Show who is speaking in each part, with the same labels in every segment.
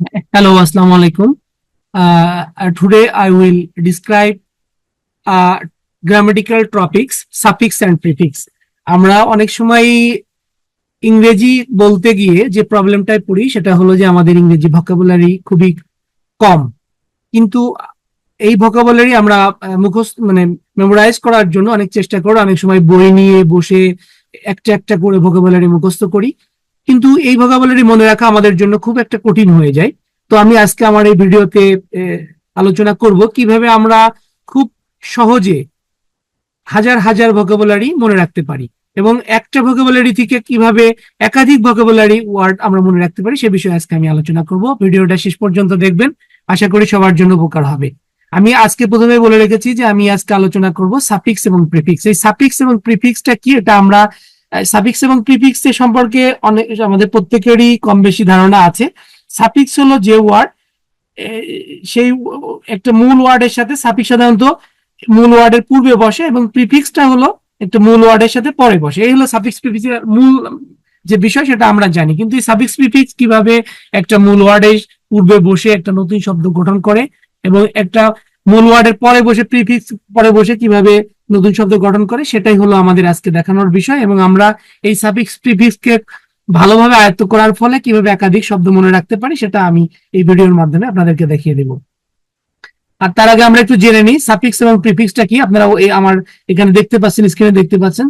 Speaker 1: Hello, Assalamu alaikum. Today I will describe grammatical topics, suffix and prefix. আমরা অনেক সময় ইংরেজি বলতে গিয়ে যে প্রবলেমটায় পড়ি সেটা হলো যে আমাদের ইংরেজি ভোকাবুলারি খুবই কম, কিন্তু এই ভোকাবুলারি আমরা মুখস্থ মেমোরাইজ করার জন্য অনেক চেষ্টা করি, অনেক সময় বই নিয়ে বসে একটা একটা করে ভোকাবুলারি মুখস্থ করি, কিন্তু এই ভোকাবুলারি মনে রাখা আমাদের জন্য খুব একটা কঠিন হয়ে যায়। তো আমি আজকে আমার এই ভিডিওতে আলোচনা করব কিভাবে আমরা খুব সহজে হাজার হাজার ভোকাবুলারি মনে রাখতে পারি এবং একটা ভোকাবুলারি থেকে কিভাবে একাধিক ভোকাবুলারি ওয়ার্ড আমরা মনে রাখতে পারি সে বিষয়ে আজকে আমি আলোচনা করব। ভিডিওটা শেষ পর্যন্ত দেখবেন, আশা করি সবার জন্য উপকার হবে। আমি আজকে প্রথমে বলে রেখেছি যে আমি আজকে আলোচনা করব সাফিক্স এবং প্রিফিক্স। এই সাফিক্স এবং প্রিফিক্সটা কি, এটা আমরা সাফিক্স এবং প্রিফিক্স এর সম্পর্কে অনেক আমাদের প্রত্যেকেরই কম বেশি ধারণা আছে। সাফিক্স হলো যে ওয়ার্ড, সেই একটা মূল ওয়ার্ডের সাথে সাফিক্স সাধারণত মূল ওয়ার্ডের পূর্বে বসে এবং প্রিফিক্সটা হলো একটা মূল ওয়ার্ডের সাথে পরে বসে। এই হলো সাফিক্স প্রিফিক্স এর মূল যে বিষয়, সেটা আমরা জানি। কিন্তু এই সাফিক্স প্রিফিক্স কিভাবে একটা মূল ওয়ার্ডের পূর্বে বসে একটা নতুন শব্দ গঠন করে এবং একটা মূল ওয়ার্ডের পরে বসে প্রিফিক্স পরে বসে কিভাবে নতুন শব্দ গঠন করে, সেটাই হলো আমাদের আজকে দেখানোর বিষয়। এবং আমরা এই সাফিক্স প্রিফিক্স কে ভালোভাবে আয়ত্ত করার ফলে কিভাবে একাধিক শব্দ মনে রাখতে পারি সেটা আমি এই ভিডিওর মাধ্যমে আপনাদেরকে দেখিয়ে দেব। আর তার আগে আমরা একটু জেনে নিই সাফিক্স এবং প্রিফিক্সটা কি। আপনারা আমার এখানে দেখতে পাচ্ছেন, স্ক্রিনে দেখতে পাচ্ছেন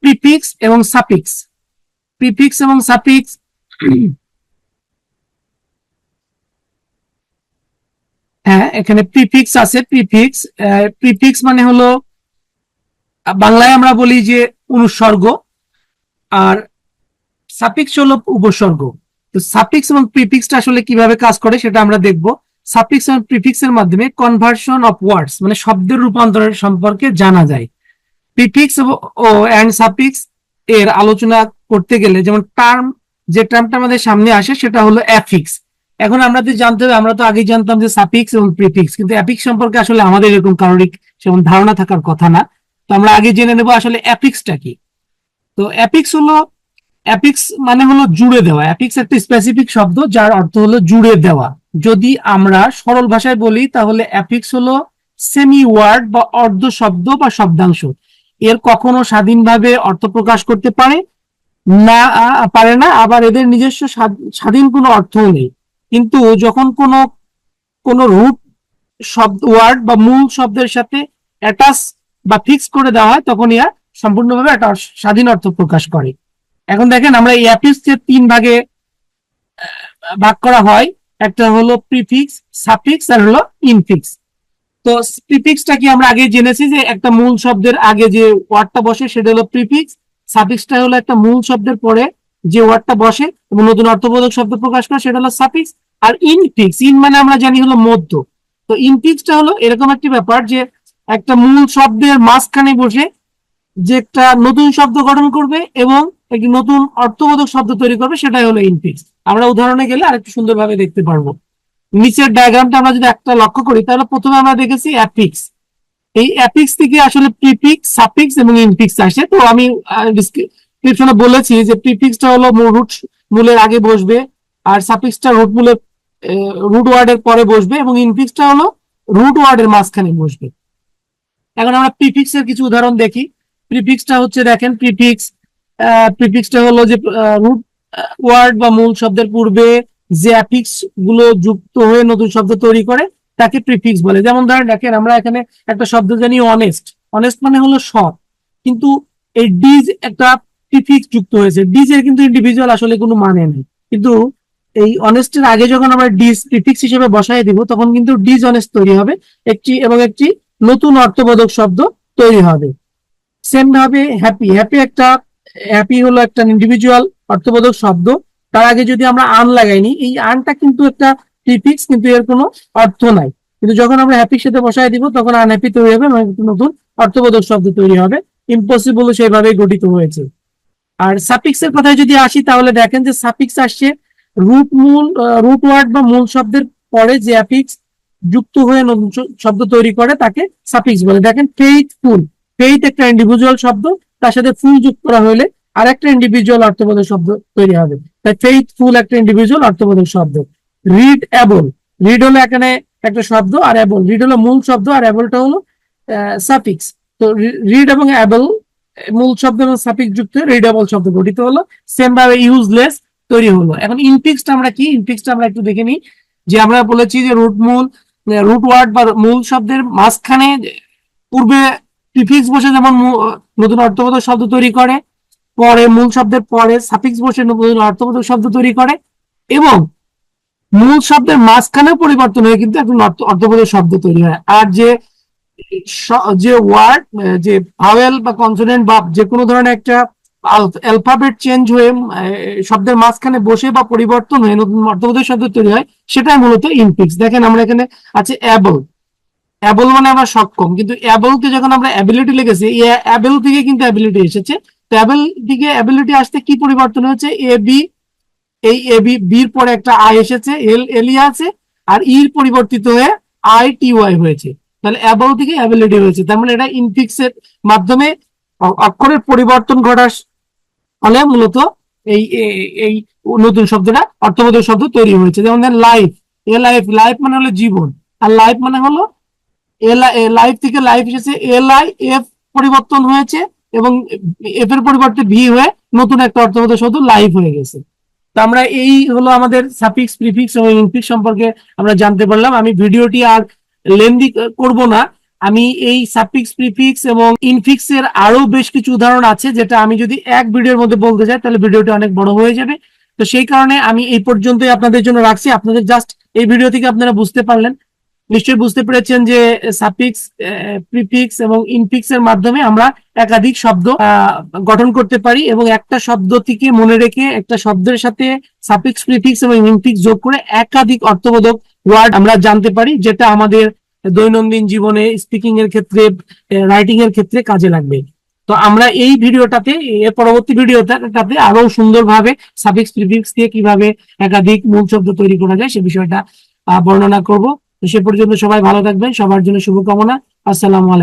Speaker 1: প্রিফিক্স এবং সাফিক্স। প্রিফিক্স এবং সাফিক্স হ্যাঁ, এখানে প্রিফিক্স আছে। প্রিফিক্স প্রিফিক্স মানে হলো বাংলায় আমরা বলি যে অনুসর্গ, আর সাফিক্স হলো উপসর্গ। তো সাফিক্স এবং প্রিফিক্সটা আসলে কিভাবে কাজ করে সেটা আমরা দেখব। সাফিক্স এবং প্রিফিক্স এর মাধ্যমে কনভার্সন অফ ওয়ার্ডস মানে শব্দের রূপান্তরের সম্পর্কে জানা যায়। প্রিফিক্স ও এন্ড সাফিক্স এর আলোচনা করতে গেলে যেমন যে টার্মটা আমাদের সামনে আসে সেটা হলো অ্যাফিক্স। এখন আমাদের জানতে হবে, আমরা তো আগেই জানতাম যে সাফিক্স এবং প্রিফিক্স, কিন্তু অ্যাফিক্স সম্পর্কে আসলে আমাদের এরকম কারোর সেমন ধারণা থাকার কথা না। তো আমরা আগে জেনে নেব আসলে অ্যাফিক্সটা কি। তো অ্যাফিক্স মানে হলো জুড়ে দেওয়া। অ্যাফিক্স একটা স্পেসিফিক শব্দ যার অর্থ হলো জুড়ে দেওয়া। যদি আমরা সরল ভাষায় বলি তাহলে অ্যাফিক্স হলো সেমি ওয়ার্ড বা অর্ধ শব্দ বা শব্দাংশ। এর কখনো স্বাধীনভাবে অর্থ প্রকাশ করতে পারে না, আবার এদের নিজস্ব স্বাধীন কোনো অর্থও নেই। কিন্তু যখন কোনো রুট শব্দ ওয়ার্ড বা মূল শব্দের সাথে অ্যাটাচ বা ফিক্স করে দেওয়া হয় তখন ইয়া সম্পূর্ণভাবে একটা স্বাধীন অর্থ প্রকাশ করে। এখন দেখেন, আমরা এই অ্যাফিক্সকে তিন ভাগে ভাগ করা হয়। একটা হলো প্রিফিক্স, সাফিক্স আর হলো ইনফিক্স। তো প্রিফিক্সটা কি আমরা আগে জেনেছি যে একটা মূল শব্দের আগে যে ওয়ার্ডটা বসে সেটা হলো প্রিফিক্স। সাফিক্সটা হলো একটা মূল শব্দের পরে যে ওয়ার্ডটা বসে এবং নতুন অর্থবোধক শব্দ প্রকাশ করে সেটা হলো সাফিক্স। আর ইনফিক্স, ইন মানে আমরা জানি হলো মধ্য। তো ইনফিক্সটা হলো এরকম একটি ব্যাপার যে একটা মূল শব্দের মাঝখানে বসে যে একটা নতুন শব্দ গঠন করবে এবং একটি নতুন অর্থবোধক শব্দ তৈরি করবে, সেটাই হলো ইনফিক্স। আমরা উদাহরণে গেলে আরেকটু সুন্দরভাবে দেখতে পারবো। নিচের ডায়াগ্রামটা আমরা যদি একটা লক্ষ্য করি তাহলে প্রথমে আমরা দেখেছি অ্যাফিক্স। এই অ্যাফিক্স থেকে আসলে প্রিফিক্স, সাফিক্স এবং ইনফিক্স আসে। তো আমি ডিসক্রিপশনে বলেছি যে প্রিফিক্সটা হলো মূলের আগে বসবে, আর সাফিক্সটা রুট ওয়ার্ডের পরে বসবে এবং ইনফিক্সটা হলো রুট ওয়ার্ডের মাঝখানে বসবে। এখন আমরা প্রিফিক্স এর কিছু উদাহরণ দেখি। প্রিফিক্সটা হচ্ছে, দেখেন প্রিফিক্সটা হলো যে রুট ওয়ার্ড বা মূল শব্দের পূর্বে যে অ্যাফিক্স গুলো যুক্ত হয়ে নতুন শব্দ তৈরি করে তাকে প্রিফিক্স বলে। যেমন ধরেন, দেখেন আমরা এখানে একটা শব্দ জানি অনেস্ট। অনেস্ট মানে হলো সৎ, কিন্তু এই ডিজ একটা প্রিফিক্স যুক্ত হয়েছে। ডিজ এর কিন্তু ইন্ডিভিজুয়াল আসলে কোনো মানে নেই, কিন্তু এই অনেস্টের আগে যখন আমরা ডিজ প্রিফিক্স হিসেবে বসাই দিব তখন কিন্তু ডিজ অনেস্ট তৈরি হবে একটি নতুন অর্থবোধক শব্দ তৈরি হবে। সেম ভাবে হ্যাপি হলো একটা ইন্ডিভিজুয়াল অর্থবোধক শব্দ। তার আগে যদি আমরা আন লাগাইনি, এই আনটা কিন্তু একটা প্রিফিক্স, কিন্তু এর কোনো অর্থ নাই। কিন্তু যখন আমরা হ্যাপির সাথে বসাই দিব তখন আনহ্যাপি তৈরি হবে, মানে নতুন অর্থবোধক শব্দ তৈরি হবে। ইম্পসিবল সেইভাবে গঠিত হয়েছে। আর সাফিক্স এর কথায় যদি আসি তাহলে দেখেন যে সাফিক্স আসছে রুট ওয়ার্ড বা মূল শব্দের পরে যে অ্যাফিক্স যুক্ত হয়ে নতুন শব্দ তৈরি করে তাকে সাফিক্স বলে। দেখেন ফেইথফুল, ফেইথ একটা ইন্ডিভিজুয়াল শব্দ, তার সাথে ফুল যুক্ত করা হলে আর একটা ইন্ডিভিজুয়াল অর্থবোধক শব্দ তৈরি হবে। তাই ফেইথফুল একটা ইন্ডিভিজুয়াল অর্থবোধক শব্দ। রিডএবল, রিড হলো এখানে একটা শব্দ, আর এবল, রিড হলো মূল শব্দ আর এবলটা হলো সাফিক্স। তো রিড এবং এবল মূল শব্দ এবং সাফিক্স যুক্ত রিডেবল শব্দ গঠিত হলো, সেম ভাবে ইউজলেস তৈরি হলো। এখন ইনফিক্সড আমরা কি, ইনফিক্সড আমরা একটু দেখে নিই। যে আমরা বলেছি যে রুট ওয়ার্ড বা মূল শব্দের মাঝখানে পূর্বে প্রিফিক্স বসে যেমন নতুন অর্থবোধক শব্দ তৈরি করে, পরে মূল শব্দের পরে সাফিক্স বসে নতুন অর্থবোধক শব্দ তৈরি করে, এবং মূল শব্দের মাঝখানেও পরিবর্তন হয়ে কিন্তু একটা অর্থবোধক শব্দ তৈরি হয়। আর যে ওয়ার্ড, যে ভাওয়েল বা কনসোনেন্ট বা যে কোনো ধরনের একটা অ্যালফাবেট চেঞ্জ হয়ে শব্দের মাঝখানে বসে বা পরিবর্তন হয়ে নতুন অর্থবোধক শব্দ তৈরি হয়, সেটাই মূলত ইনফিক্স। দেখেন আমরা এখানে আছে অ্যাবল, অ্যাবল মানে আমরা সক্ষম, কিন্তু অ্যাবলকে যখন আমরা অ্যাবিলিটি লিখেছি, অ্যাবল থেকে কিন্তু অ্যাবিলিটি এসেছে। তো অ্যাবল থেকে অ্যাবিলিটি আসতে কি পরিবর্তন হয়েছে, এ বি, এই এ বি, বির পরে একটা আই এসেছে, এলিয়া আছে, আর ইর পরিবর্তিত হয়ে আই টি ওয়াই হয়েছে। তাহলে অ্যাবল থেকে অ্যাবিলিটি হয়েছে, তার মানে এটা ইনফিক্সের মাধ্যমে অক্ষরের পরিবর্তন ঘটার ফলে মূলত এই এই নতুন শব্দটা অর্থবোধক শব্দ তৈরি হয়েছে। যেমন লাইফ, এ লাইফ, লাইফ মানে হলো জীবন, আর লাইফ মানে হলো লাইফ থেকে লাইফ এসেছে, এল আই এফ পরিবর্তন হয়েছে, এবং এফ এর পরিবর্তে ভি হয়ে নতুন একটা অর্থবোধক শব্দ লাইফ হয়ে গেছে। তো আমরা এই হলো আমাদের সাফিক্স, প্রিফিক্স এবং ইনফিক্স সম্পর্কে আমরা জানতে পারলাম। আমি ভিডিওটি আর লেন্দি করব না, আমি এই সাফিক্স, প্রিফিক্স এবং ইনফিক্স এর আরো বেশ কিছু উদাহরণ আছে, যেটা আমি যদি এক ভিডিওর মধ্যে বলতে যাই তাহলে ভিডিওটি অনেক বড় হয়ে যাবে। তো সেই কারণে আমি এই পর্যন্তই আপনাদের জন্য রাখছি। আপনাদের জাস্ট এই ভিডিও থেকে আপনারা বুঝতে পারলেন, নিশ্চয়ই বুঝতে পেরেছেন যে সাফিক্স, প্রিফিক্স এবং ইনফিক্স এর মাধ্যমে আমরা একাধিক শব্দ গঠন করতে পারি, এবং একটা শব্দ থেকে মনে রেখে একটা শব্দের সাথে সাফিক্স, প্রিফিক্স এবং ইনফিক্স যোগ করে একাধিক অর্থবোধক ওয়ার্ড আমরা জানতে পারি, যেটা আমাদের দৈনন্দিন জীবনে স্পিকিং এর ক্ষেত্রে, রাইটিং এর ক্ষেত্রে কাজে লাগবে। তো আমরা এই ভিডিওটাতে, এর পরবর্তী ভিডিওটাতে আরো সুন্দরভাবে সাফিক্স, প্রিফিক্স দিয়ে কিভাবে একাধিক মূল শব্দ তৈরি করা যায় সে বিষয়টা বর্ণনা করব। তো সে পর্যন্ত সবাই ভালো থাকবেন, সবার জন্য শুভকামনা। আসসালামু আলাইকুম।